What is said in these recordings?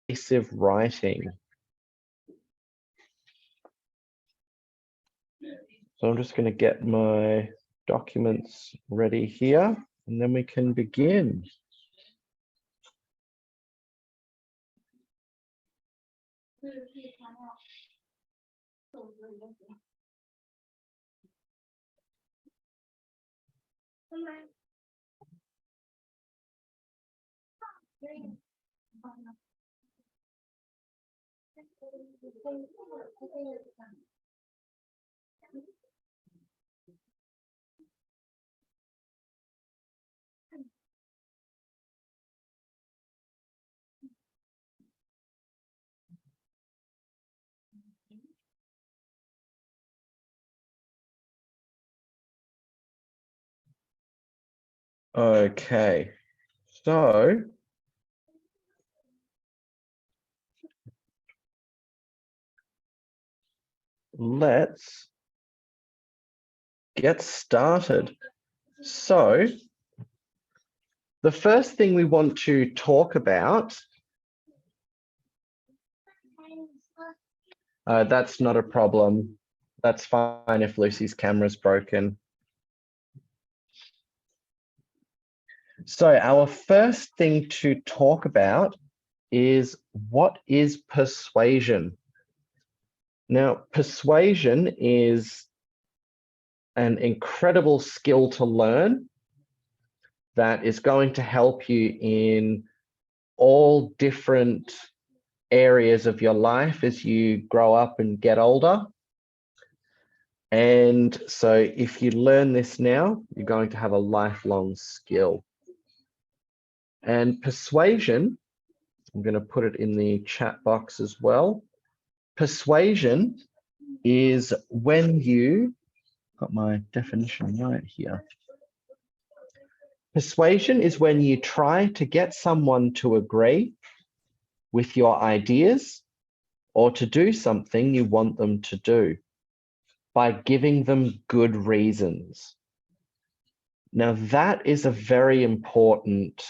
persuasive writing. So I'm just going to get my documents ready here, and then we can begin. Okay, so let's get started. So the first thing we want to talk about, that's not a problem. That's fine if Lucy's camera's broken. So our first thing to talk about is, what is persuasion? Now, persuasion is an incredible skill to learn that is going to help you in all different areas of your life as you grow up and get older. And so if you learn this now, you're going to have a lifelong skill. And persuasion, I'm going to put it in the chat box as well. Persuasion is when you, got my definition right here. Persuasion is when you try to get someone to agree with your ideas or to do something you want them to do by giving them good reasons. Now, that is a very important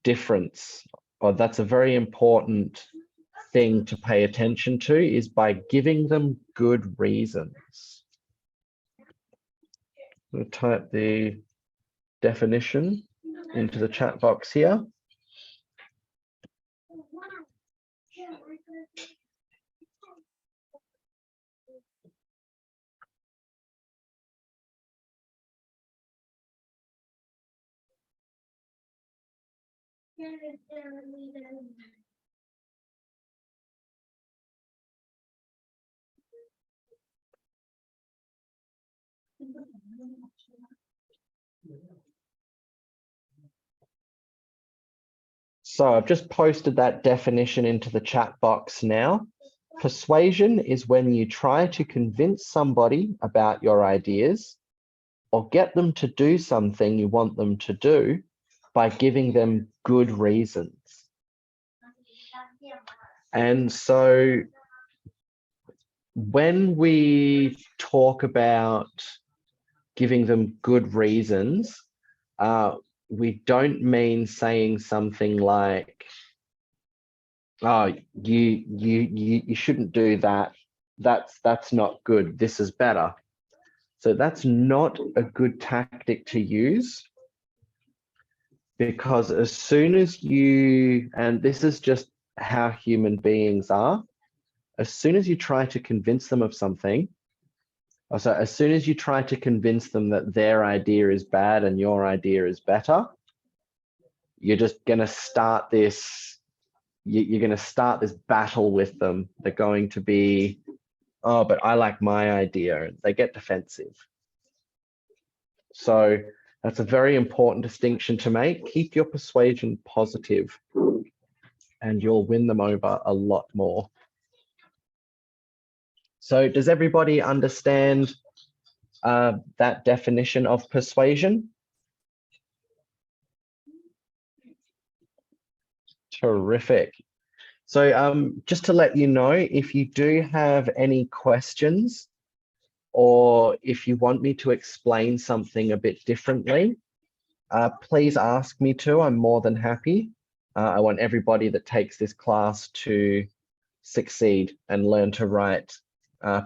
difference, or that's a very important thing to pay attention to, is by giving them good reasons. I'm going to type the definition into the chat box here. So I've just posted that definition into the chat box now. Persuasion is when you try to convince somebody about your ideas or get them to do something you want them to do by giving them good reasons. And so when we talk about giving them good reasons, we don't mean saying something like, oh, you shouldn't do that. That's not good. This is better. So that's not a good tactic to use, because as soon as you, and this is just how human beings are, as soon as you try to convince them of something, so as soon as you try to convince them that their idea is bad and your idea is better, you're just going to start this, you're going to start this battle with them. They're going to be, oh, but I like my idea. They get defensive. So that's a very important distinction to make. Keep your persuasion positive and you'll win them over a lot more. So does everybody understand that definition of persuasion? Terrific. So just to let you know, if you do have any questions, or if you want me to explain something a bit differently, please ask me to. I'm more than happy. I want everybody that takes this class to succeed and learn to write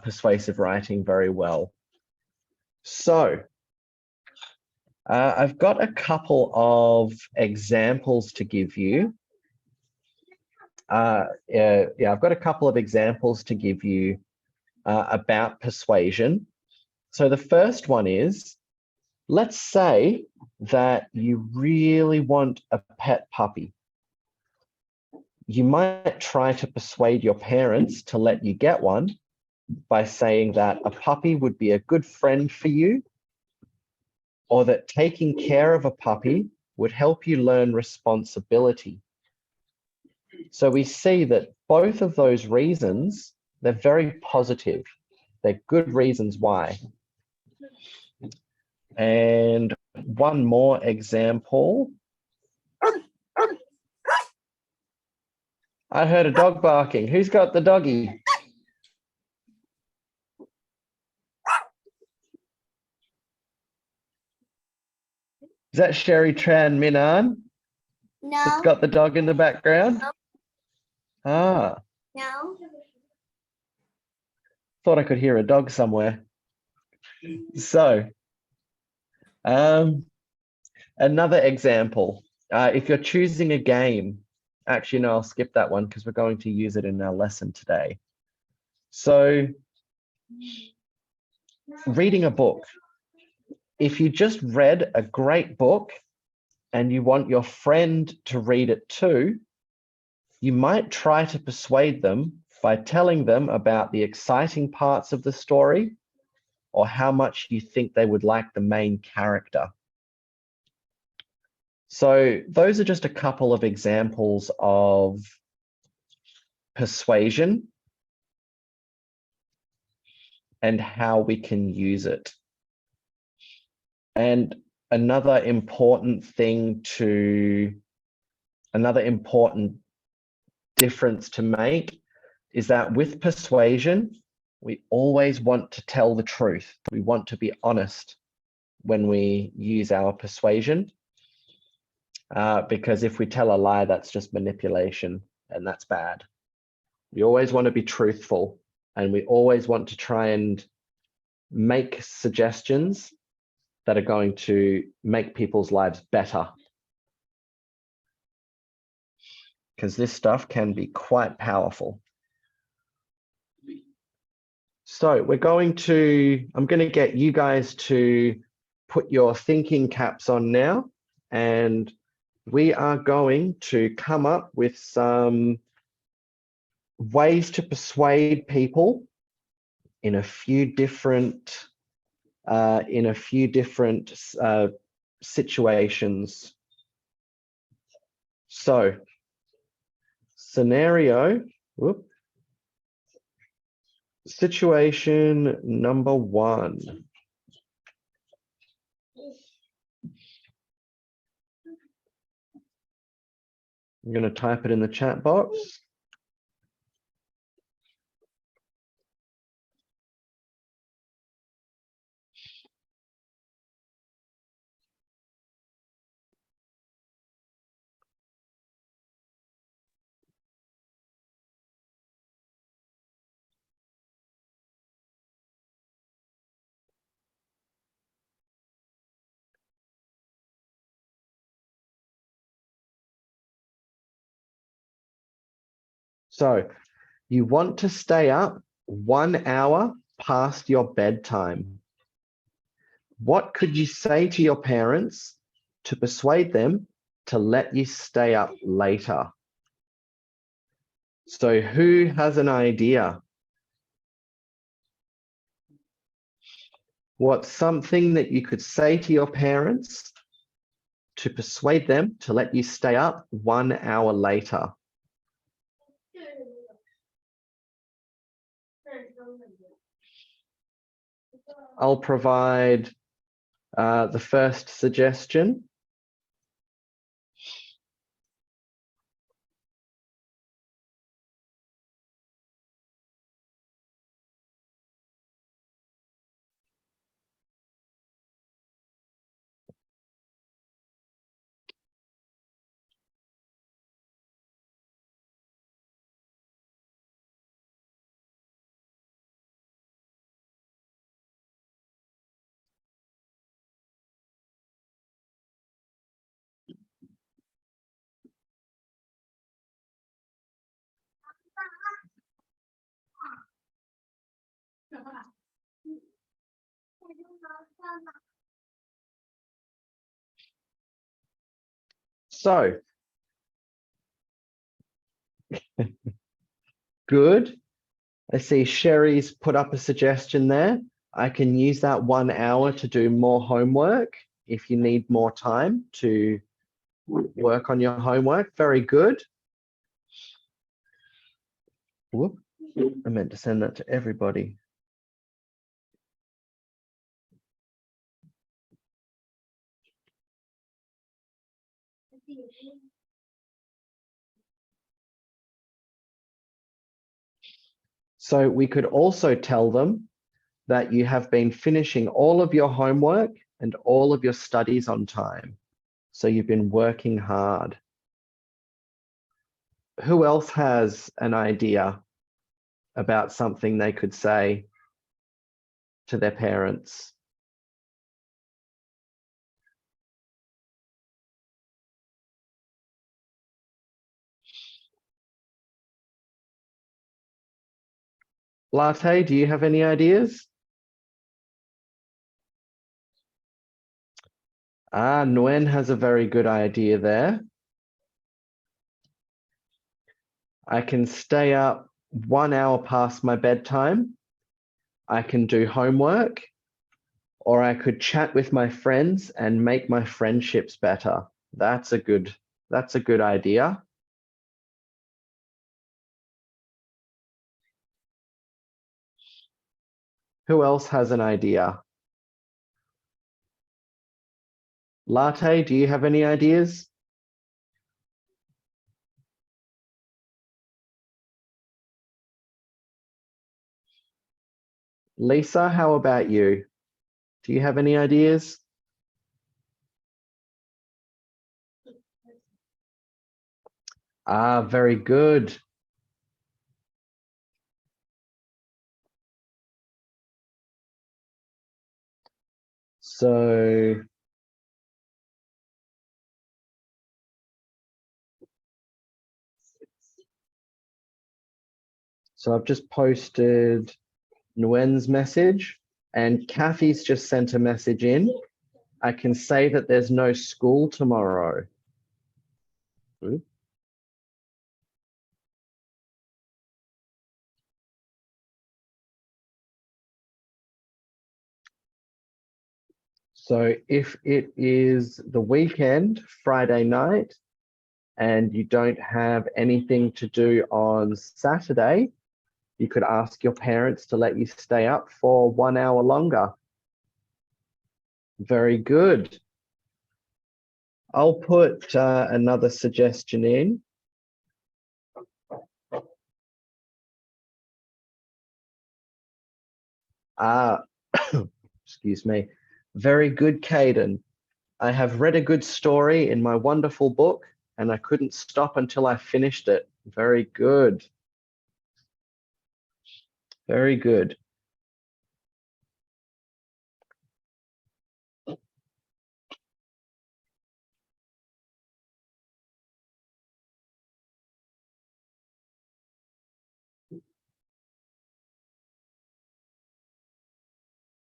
persuasive writing very well. So I've got a couple of examples to give you. I've got a couple of examples to give you about persuasion. So the first one is, let's say that you really want a pet puppy. You might try to persuade your parents to let you get one by saying that a puppy would be a good friend for you, or that taking care of a puppy would help you learn responsibility. So we see that both of those reasons, they're very positive. They're good reasons why. And one more example. I heard a dog barking. Who's got the doggy? Is that Sherry Tran Minan? No. That's got the dog in the background? No. Ah. No. Thought I could hear a dog somewhere. So, another example. If you're choosing a game, actually, no, I'll skip that one because we're going to use it in our lesson today. So, reading a book. If you just read a great book and you want your friend to read it too, you might try to persuade them by telling them about the exciting parts of the story or how much you think they would like the main character. So those are just a couple of examples of persuasion and how we can use it. And another important difference to make is that with persuasion, we always want to tell the truth. We want to be honest when we use our persuasion, because if we tell a lie, that's just manipulation, and that's bad. We always want to be truthful, and we always want to try and make suggestions that are going to make people's lives better, because this stuff can be quite powerful. So I'm going to get you guys to put your thinking caps on now, and we are going to come up with some ways to persuade people in a few different situations. So situation number one. I'm going to type it in the chat box. So you want to stay up 1 hour past your bedtime. What could you say to your parents to persuade them to let you stay up later? So who has an idea? What's something that you could say to your parents to persuade them to let you stay up 1 hour later? I'll provide the first suggestion. So, good. I see Sherry's put up a suggestion there. I can use that 1 hour to do more homework if you need more time to work on your homework. Very good. Whoop. I meant to send that to everybody. So we could also tell them that you have been finishing all of your homework and all of your studies on time. So you've been working hard. Who else has an idea about something they could say to their parents? Latte, do you have any ideas? Nguyen has a very good idea there. I can stay up 1 hour past my bedtime. I can do homework, or I could chat with my friends and make my friendships better. That's a good idea. Who else has an idea? Latte, do you have any ideas? Lisa, how about you? Do you have any ideas? Very good. So I've just posted Nguyen's message, and Kathy's just sent a message in. I can say that there's no school tomorrow. So if it is the weekend, Friday night, and you don't have anything to do on Saturday, you could ask your parents to let you stay up for 1 hour longer. Very good. I'll put another suggestion in. Excuse me. Very good, Caden. I have read a good story in my wonderful book, and I couldn't stop until I finished it. Very good. Very good.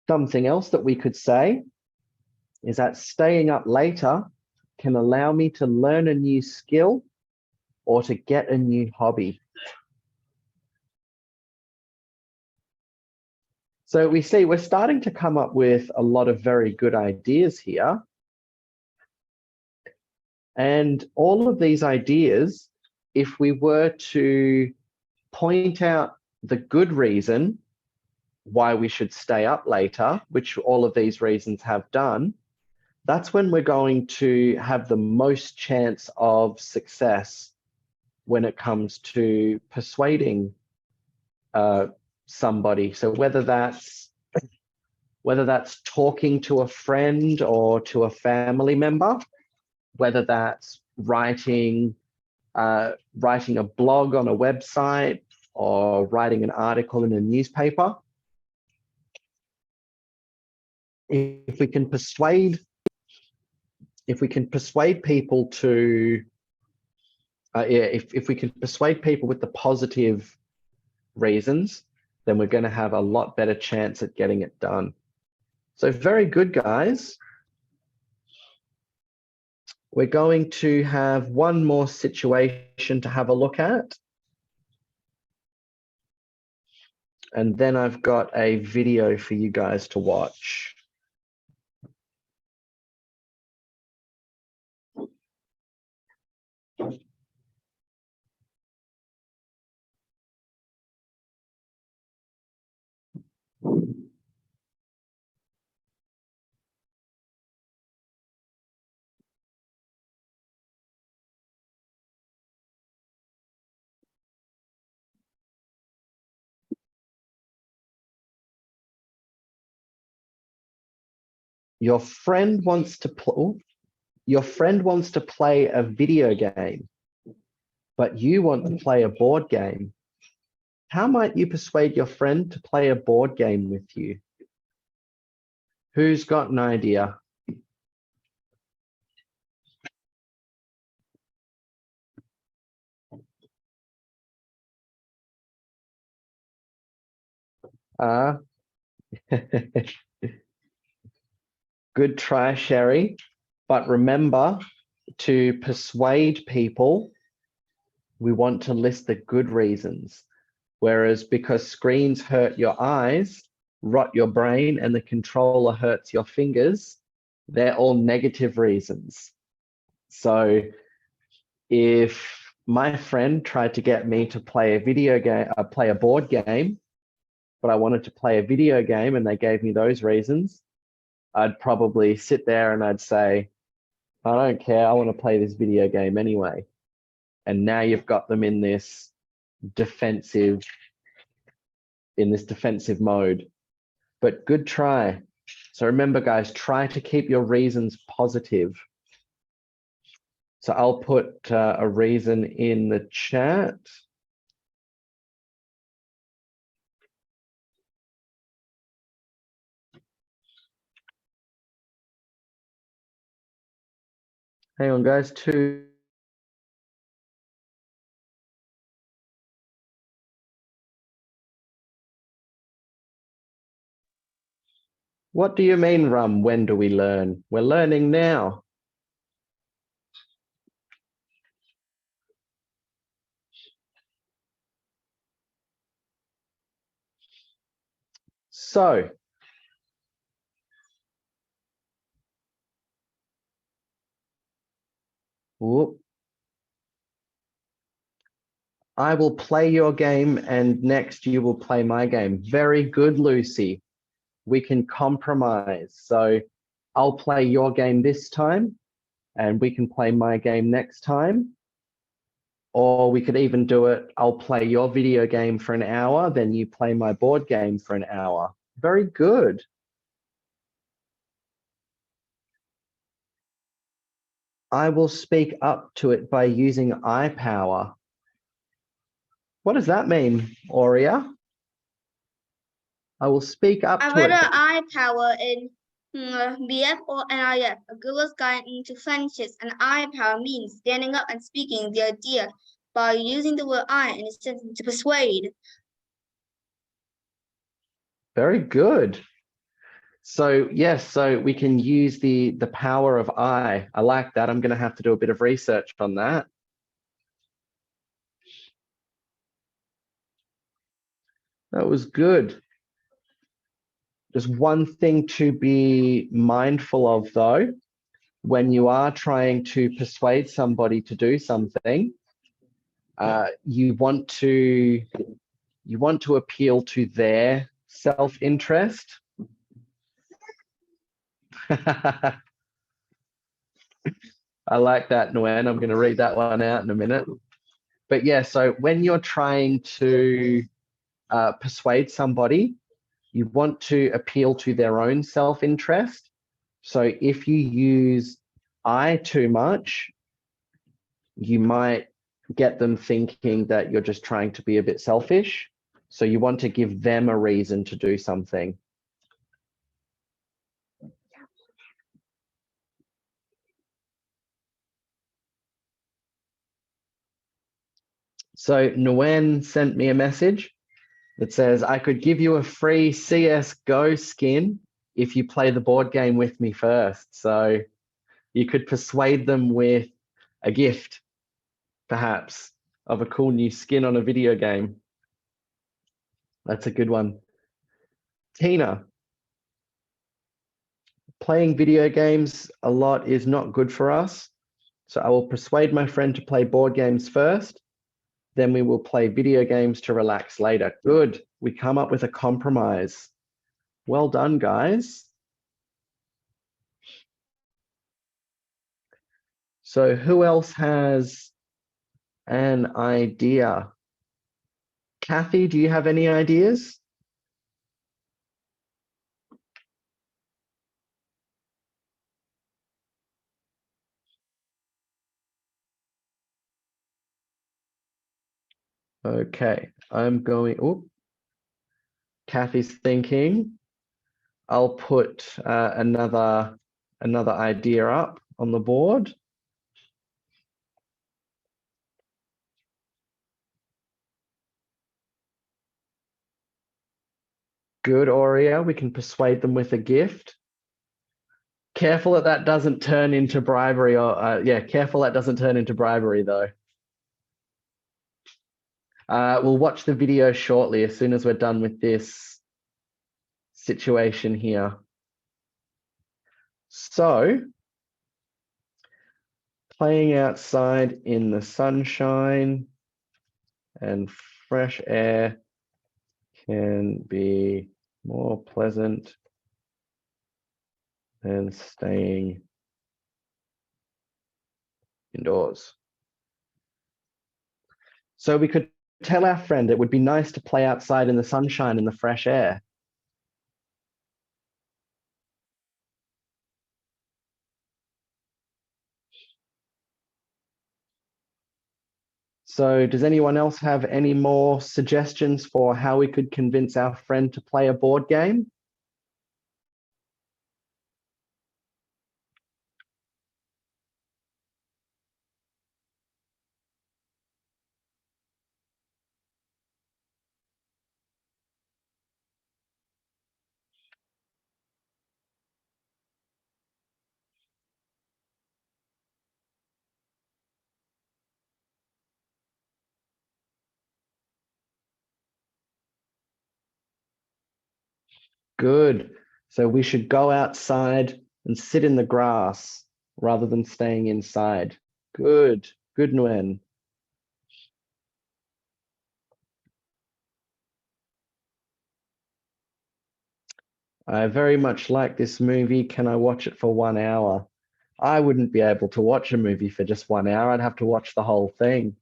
Something else that we could say is that staying up later can allow me to learn a new skill or to get a new hobby. So we see we're starting to come up with a lot of very good ideas here. And all of these ideas, if we were to point out the good reason why we should stay up later, which all of these reasons have done, that's when we're going to have the most chance of success when it comes to persuading somebody. So whether that's talking to a friend or to a family member, whether that's writing a blog on a website or writing an article in a newspaper, if we can persuade people to if we can persuade people with the positive reasons, then we're going to have a lot better chance at getting it done. So very good, guys. We're going to have one more situation to have a look at. And then I've got a video for you guys to watch. Your friend wants to play a video game, but you want to play a board game. How might you persuade your friend to play a board game with you? Who's got an idea? Good try, Sherry. But remember, to persuade people, we want to list the good reasons. Whereas because screens hurt your eyes, rot your brain, and the controller hurts your fingers, they're all negative reasons. So if my friend tried to get me to play a video game, play a board game, but I wanted to play a video game and they gave me those reasons, I'd probably sit there and I'd say, I don't care, I want to play this video game anyway. And now you've got them in this defensive mode. But good try. So remember, guys, try to keep your reasons positive. So I'll put a reason in the chat. Hang on, guys, two. What do you mean, Rum? When do we learn? We're learning now. So, whoop. I will play your game and next you will play my game. Very good, Lucy. We can compromise. So I'll play your game this time and we can play my game next time. Or we could even do it, I'll play your video game for an hour, then you play my board game for an hour. Very good. I will speak up to it by using eye power. What does that mean, Aurea? I will speak up to it. Whether eye power in BF or NIF, a girl's guide into friendships, and eye power means standing up and speaking the idea by using the word I in a sentence to persuade. Very good. So yes, so we can use the power of I. I like that. I'm going to have to do a bit of research on that. That was good. Just one thing to be mindful of though, when you are trying to persuade somebody to do something, you want to appeal to their self-interest. I like that, Nguyen. I'm going to read that one out in a minute. But yeah, so when you're trying to persuade somebody, you want to appeal to their own self-interest. So if you use I too much, you might get them thinking that you're just trying to be a bit selfish. So you want to give them a reason to do something. So Nguyen sent me a message that says, I could give you a free CSGO skin if you play the board game with me first. So you could persuade them with a gift, perhaps, of a cool new skin on a video game. That's a good one. Tina, playing video games a lot is not good for us. So I will persuade my friend to play board games first. Then we will play video games to relax later. Good. We come up with a compromise. Well done, guys. So who else has an idea? Kathy, do you have any ideas? Okay, I'm going, oh, Kathy's thinking. I'll put another idea up on the board. Good, Aurea, we can persuade them with a gift. Careful that that doesn't turn into bribery, or yeah, careful that doesn't turn into bribery though. We'll watch the video shortly as soon as we're done with this situation here. So, playing outside in the sunshine and fresh air can be more pleasant than staying indoors. So we could tell our friend it would be nice to play outside in the sunshine and the fresh air. So does anyone else have any more suggestions for how we could convince our friend to play a board game? Good. So we should go outside and sit in the grass rather than staying inside. Good. Good, Nguyen. I very much like this movie. Can I watch it for 1 hour? I wouldn't be able to watch a movie for just 1 hour. I'd have to watch the whole thing.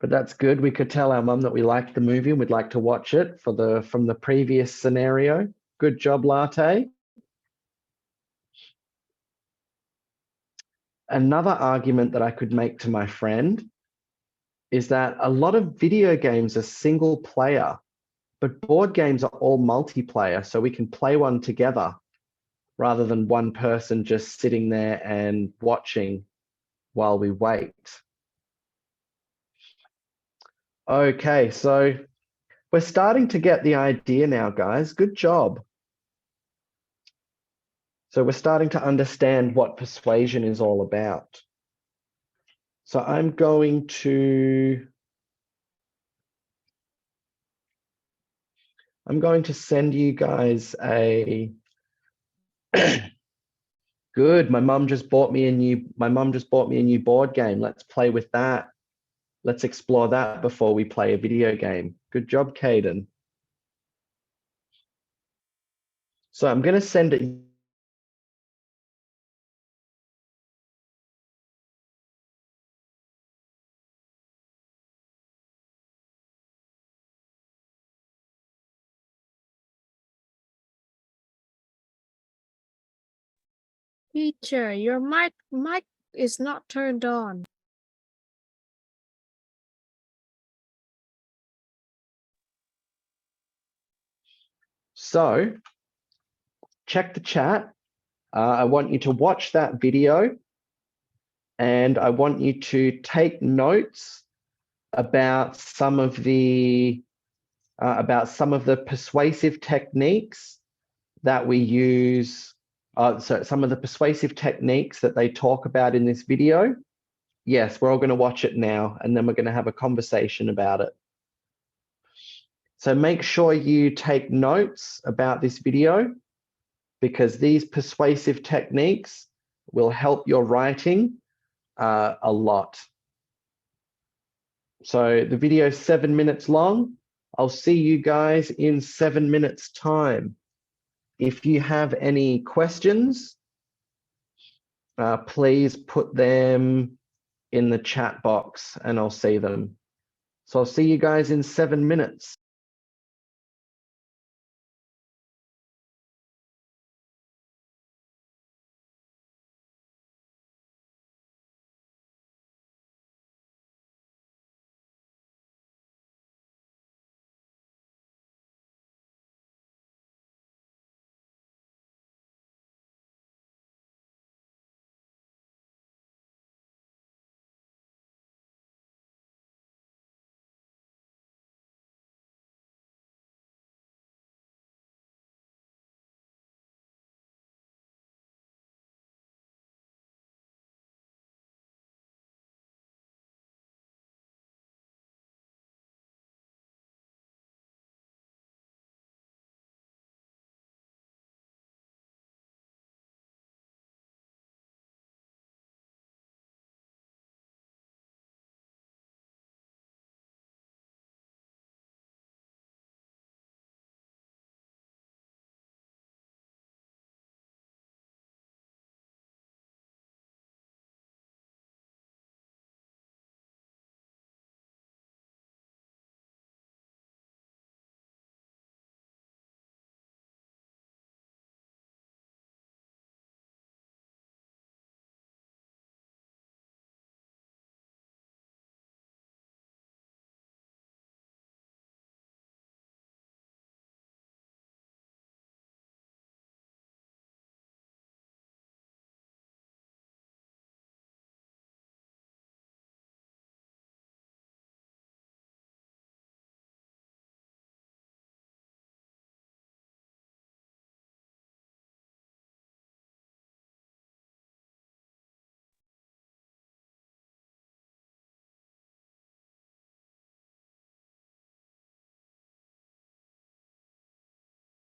But that's good. We could tell our mum that we liked the movie and we'd like to watch it from the previous scenario. Good job, Latte. Another argument that I could make to my friend is that a lot of video games are single player, but board games are all multiplayer, so we can play one together rather than one person just sitting there and watching while we wait. Okay, so we're starting to get the idea now, guys. Good job. So we're starting to understand what persuasion is all about. So I'm going to send you guys a good. My mum just bought me a new board game. Let's play with that. Let's explore that before we play a video game. Good job, Caden. So I'm going to send it. Teacher, your mic is not turned on. So check the chat. I want you to watch that video and I want you to take notes about some of the about some of the persuasive techniques that we use. So some of the persuasive techniques that they talk about in this video. Yes, we're all going to watch it now, and then we're going to have a conversation about it. So make sure you take notes about this video, because these persuasive techniques will help your writing a lot. So the video is 7 minutes long. I'll see you guys in 7 minutes time. If you have any questions, please put them in the chat box and I'll see them. So I'll see you guys in 7 minutes.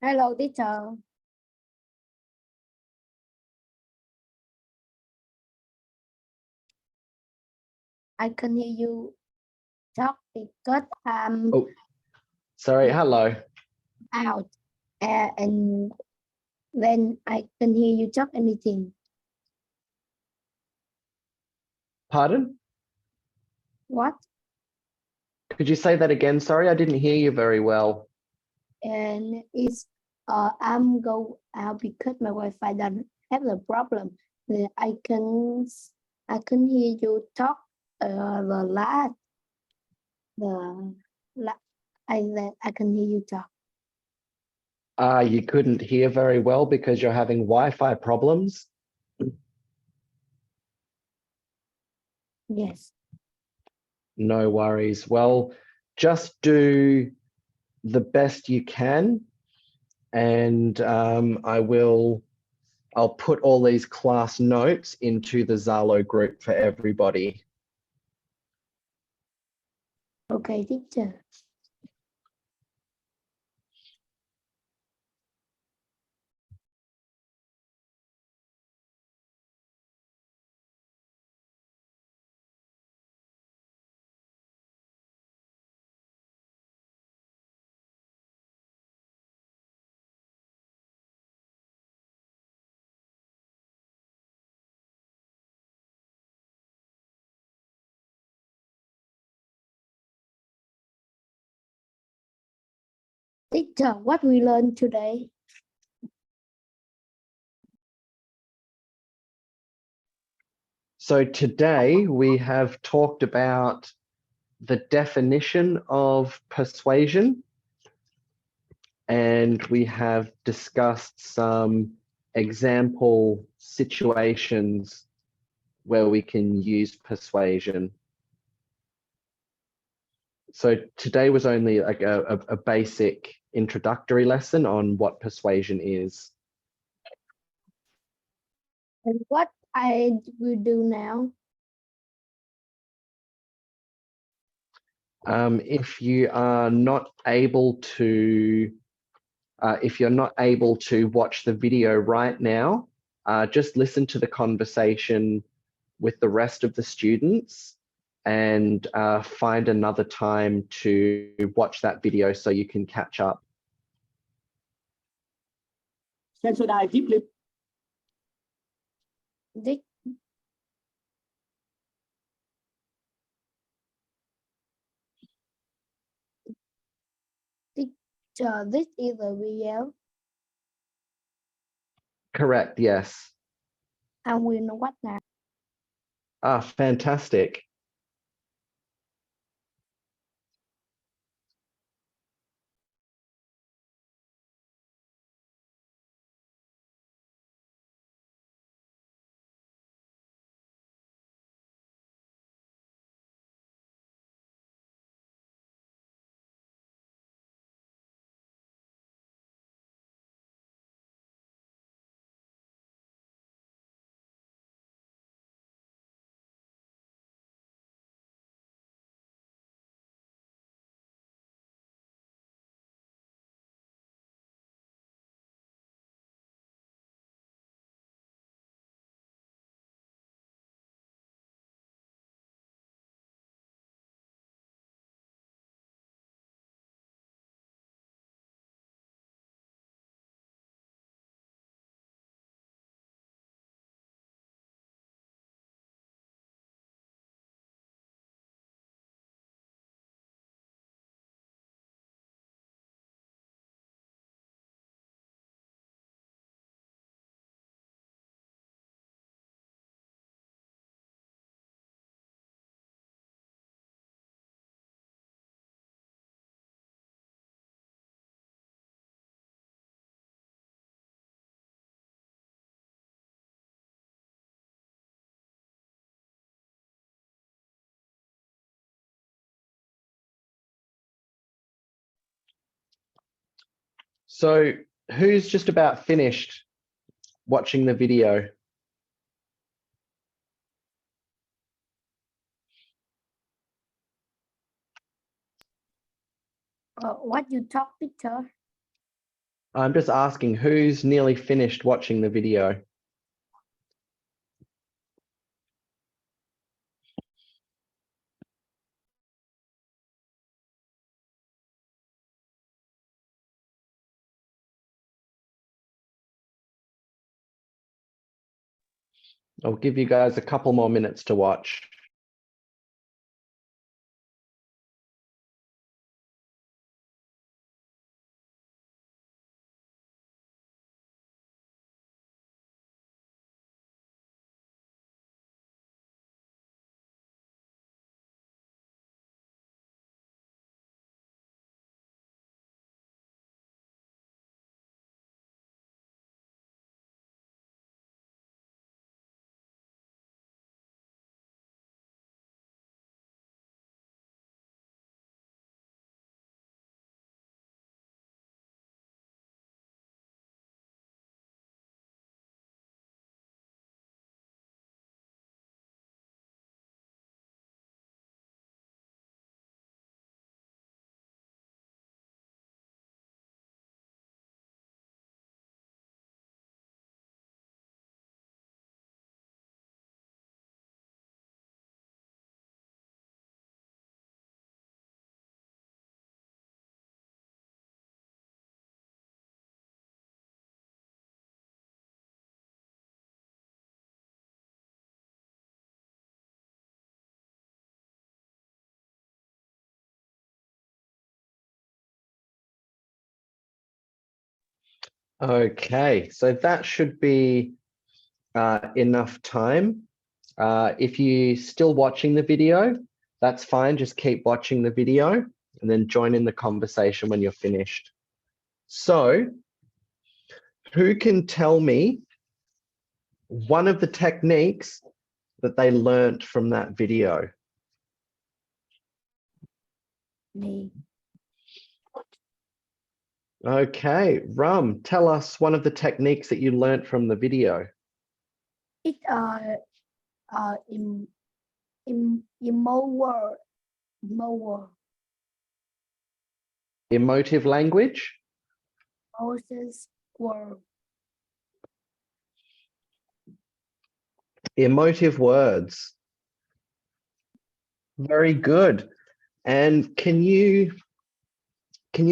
Hello, teacher. I can hear you talk because I'm Oh, sorry, hello. out, and then I can hear you talk anything. Pardon? What? Could you say that again? Sorry, I didn't hear you very well. And it's I'm go out because my Wi-Fi doesn't have the problem. Then I can hear you talk I can hear you talk. You couldn't hear very well because you're having Wi-Fi problems? Yes. No worries. Well, just do the best you can, and I'll put all these class notes into the Zalo group for everybody. Okay, teacher. Teacher, what we learned today? So today we have talked about the definition of persuasion, and we have discussed some example situations where we can use persuasion. So today was only like a basic introductory lesson on what persuasion is. And what I will do now? If you are not able to, watch the video right now, just listen to the conversation with the rest of the students and find another time to watch that video so you can catch up. Xem soda tiếp clip. This this is a video. Correct, yes. I will know what now. Ah, fantastic. So who's just about finished watching the video? What you talk, Peter? I'm just asking who's nearly finished watching the video? I'll give you guys a couple more minutes to watch. Okay, so that should be enough time. If you're still watching the video, that's fine. Just keep watching the video and then join in the conversation when you're finished. So, who can tell me one of the techniques that they learnt from that video? Me. Okay, Rum, tell us one of the techniques that you learnt from the video. It immoral. Emotive language? Moses word. Emotive words. Very good. And can you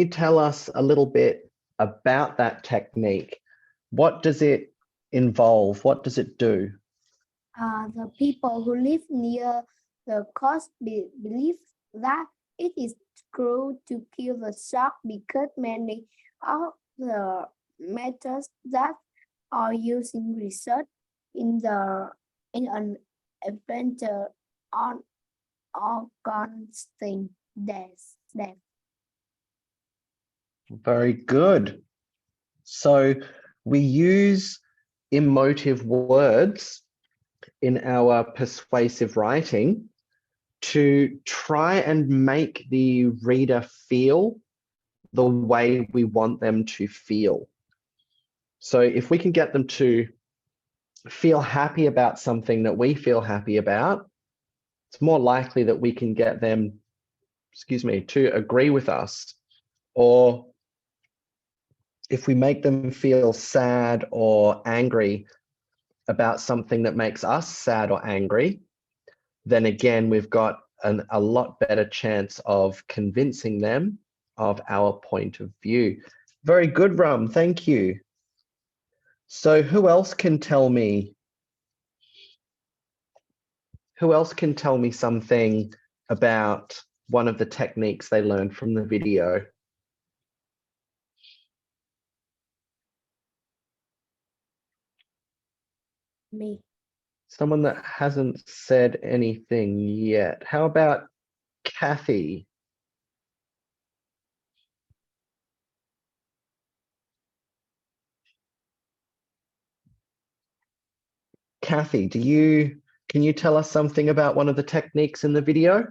tell us a little bit about that technique? What does it involve? What does it do? The people who live near the coast believe that it is cruel to kill the shark because many of the methods that are used in research in an adventure on constant death. Very good. So we use emotive words in our persuasive writing to try and make the reader feel the way we want them to feel. So if we can get them to feel happy about something that we feel happy about, it's more likely that we can get them, to agree with us. Or if we make them feel sad or angry about something that makes us sad or angry, then again, we've got a lot better chance of convincing them of our point of view. Very good, Rum. Thank you. So who else can tell me something about one of the techniques they learned from the video? Me. Someone that hasn't said anything yet. How about Kathy? Kathy, can you tell us something about one of the techniques in the video?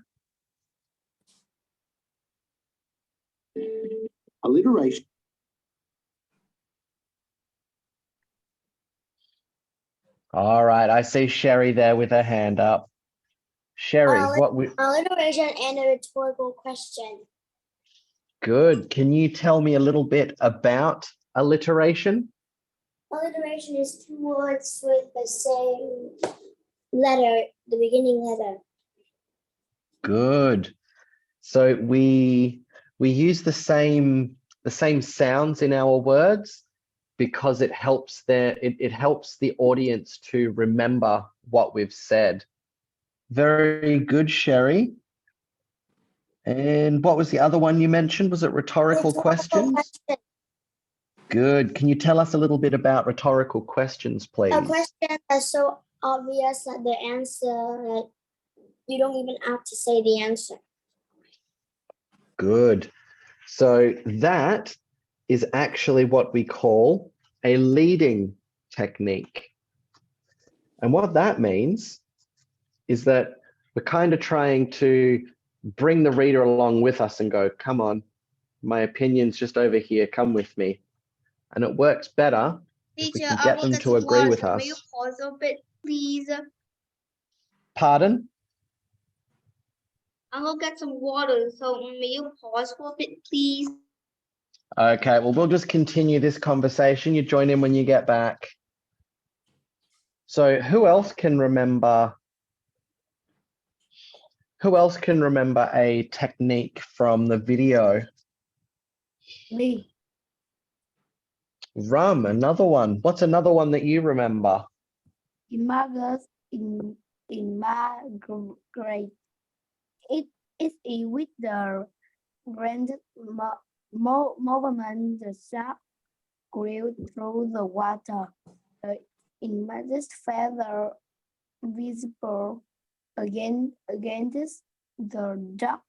alliteration, All right, I see Sherry there with her hand up. Sherry, Alliteration and a rhetorical question. good. Can you tell me a little bit about alliteration? Alliteration is two words with the same letter, the beginning letter. Good. So we use the same sounds in our words because it helps the audience to remember what we've said. Very good, Sherry. And what was the other one you mentioned? Was it rhetorical questions? Question. Good. Can you tell us a little bit about rhetorical questions, please? A question that's so obvious that the answer, that you don't even have to say the answer. Good. So that is actually what we call a leading technique. And what that means is that we're kind of trying to bring the reader along with us and go, come on, my opinion's just over here, come with me. And it works better if we Teacher, can I get will them get to some agree water. with May you us. pause a bit, please? Pardon? I will get some water, so may you pause for a bit, please? Okay, well, we'll just continue this conversation. You join in when you get back. So who else can remember a technique from the video? Me. Rum, another one. What's another one that you remember? Images in my grade. It is with the grand movement the shark grew through the water. The images feather visible against the dark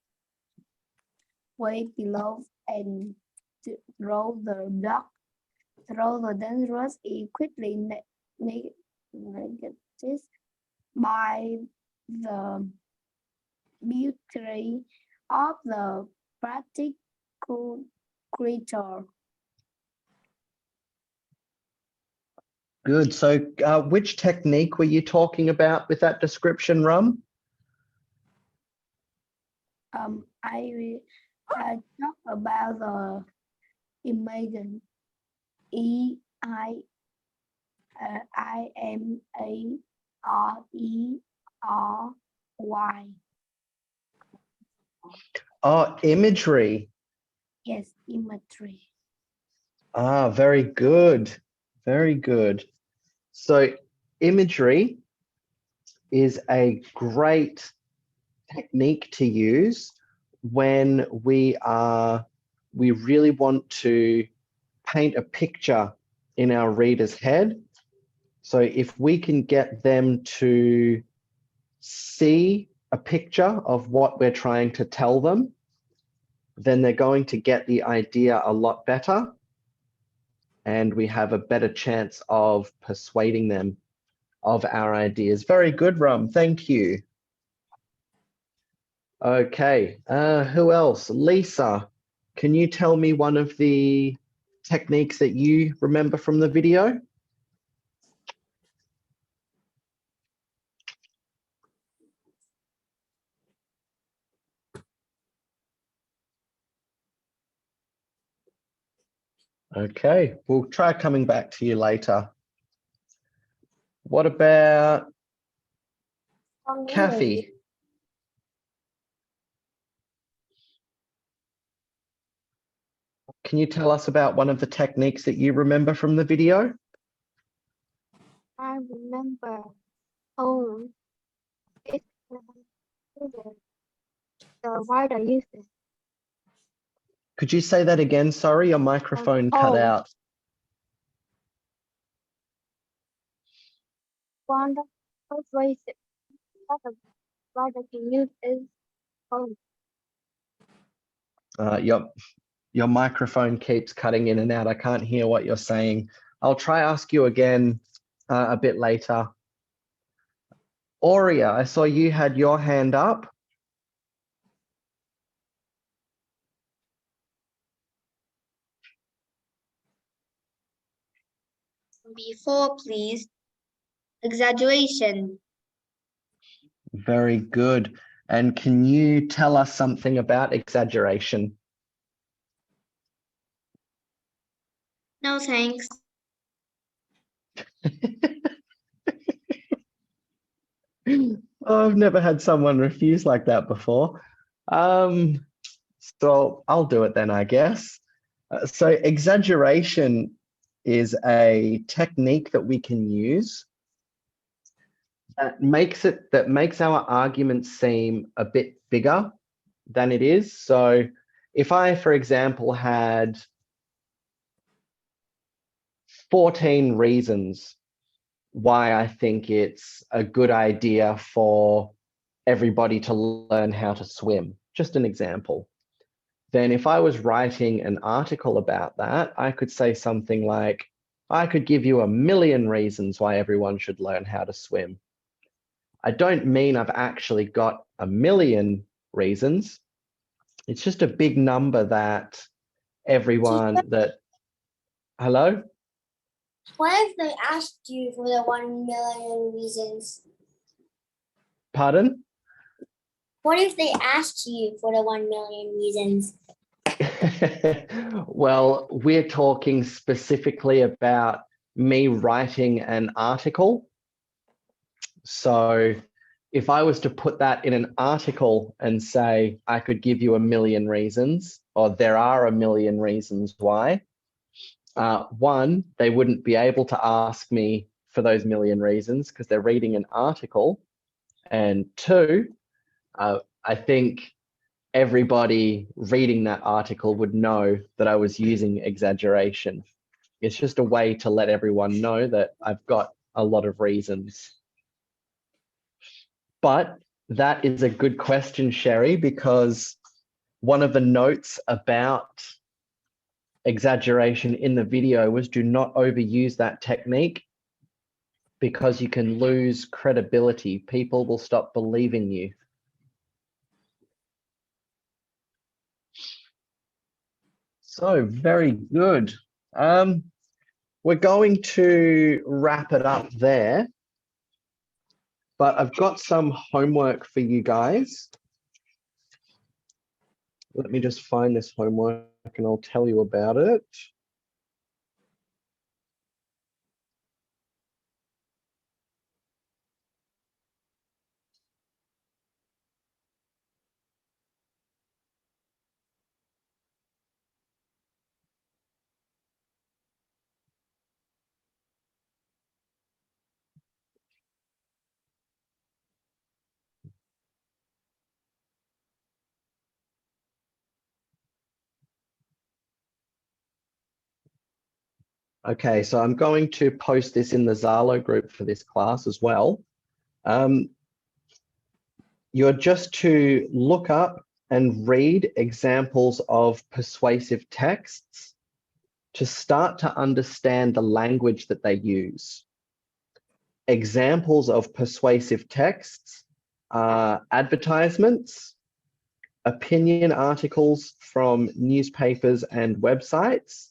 way below and through the dangerous is quickly negated by the beauty of the practical creature. Good. So which technique were you talking about with that description, Rum? I talk about the imagine. IMARERY. Oh, imagery. Yes, imagery. Ah, very good. Very good. So imagery is a great technique to use when we really want to paint a picture in our reader's head. So if we can get them to see a picture of what we're trying to tell them, then they're going to get the idea a lot better, and we have a better chance of persuading them of our ideas. Very good, Rum. Thank you. Okay, who else? Lisa, can you tell me one of the techniques that you remember from the video? Okay, we'll try coming back to you later. What about Kathy? Can you tell us about one of the techniques that you remember from the video? I remember. Oh, it's the writer uses. Could you say that again? Sorry, your microphone cut out. One of the ways that the writer can use is phone. Your microphone keeps cutting in and out. I can't hear what you're saying. I'll try ask you again a bit later. Aurea, I saw you had your hand up. Before, please. Exaggeration. Very good. And can you tell us something about exaggeration? No thanks. I've never had someone refuse like that before. So I'll do it then, I guess. So exaggeration is a technique that we can use that makes our argument seem a bit bigger than it is. So if I, for example, had 14 reasons why I think it's a good idea for everybody to learn how to swim, just an example, then if I was writing an article about that, I could say something like, I could give you 1,000,000 reasons why everyone should learn how to swim. I don't mean I've actually got 1,000,000 reasons. It's just a big number that everyone that, hello? What if they asked you for the 1,000,000 reasons? Pardon? What if they asked you for the 1,000,000 reasons? Well, we're talking specifically about me writing an article. So if I was to put that in an article and say, I could give you 1,000,000 reasons, or there are 1,000,000 reasons why, one, they wouldn't be able to ask me for those 1,000,000 reasons because they're reading an article. And two, I think everybody reading that article would know that I was using exaggeration. It's just a way to let everyone know that I've got a lot of reasons. But that is a good question, Sherry, because one of the notes about exaggeration in the video was do not overuse that technique because you can lose credibility. People will stop believing you. So very good. We're going to wrap it up there, but I've got some homework for you guys. Let me just find this homework and I'll tell you about it. Okay, so I'm going to post this in the Zalo group for this class as well. You're just to look up and read examples of persuasive texts to start to understand the language that they use. Examples of persuasive texts are advertisements, opinion articles from newspapers and websites,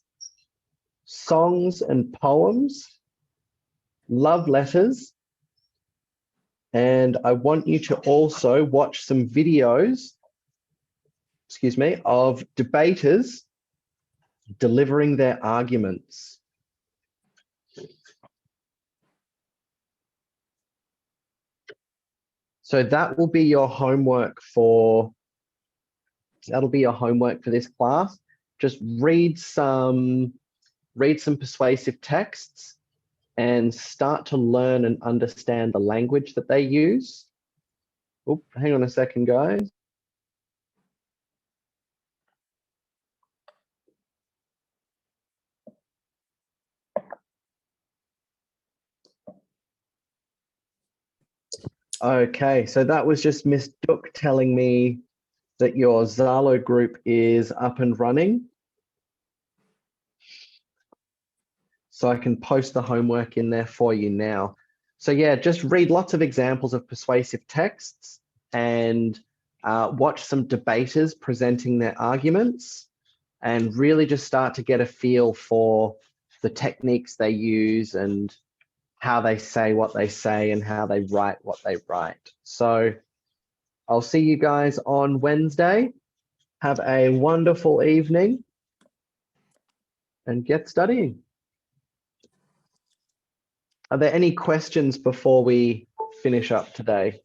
songs and poems, love letters, and I want you to also watch some videos, of debaters delivering their arguments. So that will be your homework for, this class. Just read some persuasive texts and start to learn and understand the language that they use. Oh, hang on a second, guys. Okay, so that was just Miss Duke telling me that your Zalo group is up and running. So I can post the homework in there for you now. So yeah, just read lots of examples of persuasive texts and watch some debaters presenting their arguments and really just start to get a feel for the techniques they use and how they say what they say and how they write what they write. So I'll see you guys on Wednesday. Have a wonderful evening and get studying. Are there any questions before we finish up today?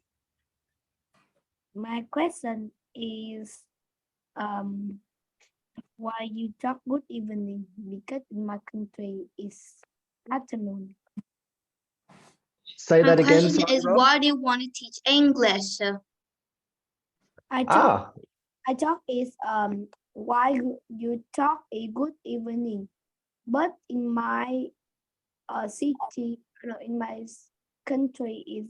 My question is, why you talk good evening? Because in my country is afternoon. Say My that again. question Sorry, is, Rob. why do you want to teach English? I thought is why you talk a good evening, but in my city, no, in my country is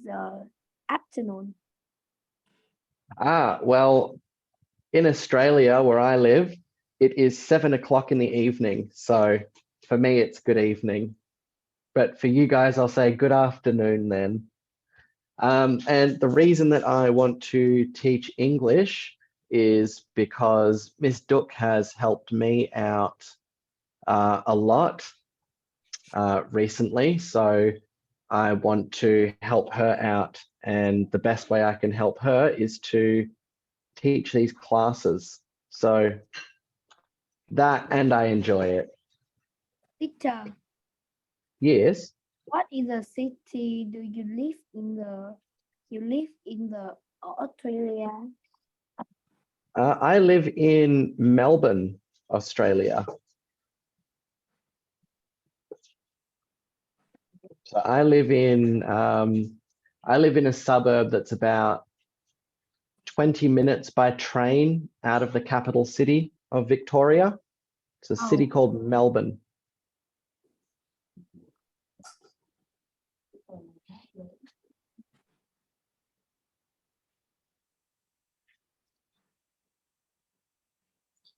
afternoon. Well, in Australia where I live, it is 7 o'clock in the evening. So for me, it's good evening. But for you guys, I'll say good afternoon then. And the reason that I want to teach English is because Miss Duke has helped me out a lot recently. So I want to help her out. And the best way I can help her is to teach these classes. So that, and I enjoy it. Teacher, Yes. what is the city do you live in the? You live in the Australia. I live in Melbourne, Australia. So I live in a suburb that's about 20 minutes by train out of the capital city of Victoria. It's a city called Melbourne.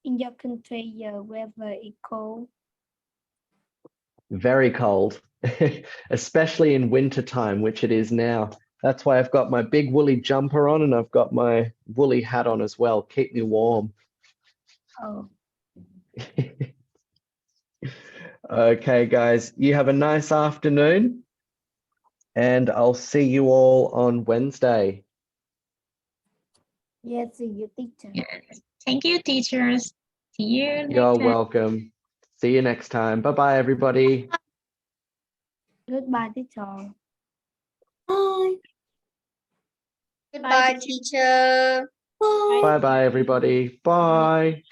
In your country, weather is cold. Very cold, especially in winter time, which it is now. That's why I've got my big woolly jumper on and I've got my woolly hat on as well. Keep me warm. Oh, Okay, guys, you have a nice afternoon, and I'll see you all on Wednesday. Yes, see you, teacher. Yes. Thank you, teachers. See you You're next time. welcome. See you next time. Bye-bye, everybody. Goodbye, teacher. Bye. Goodbye, teacher. Bye. Bye-bye, everybody. Bye.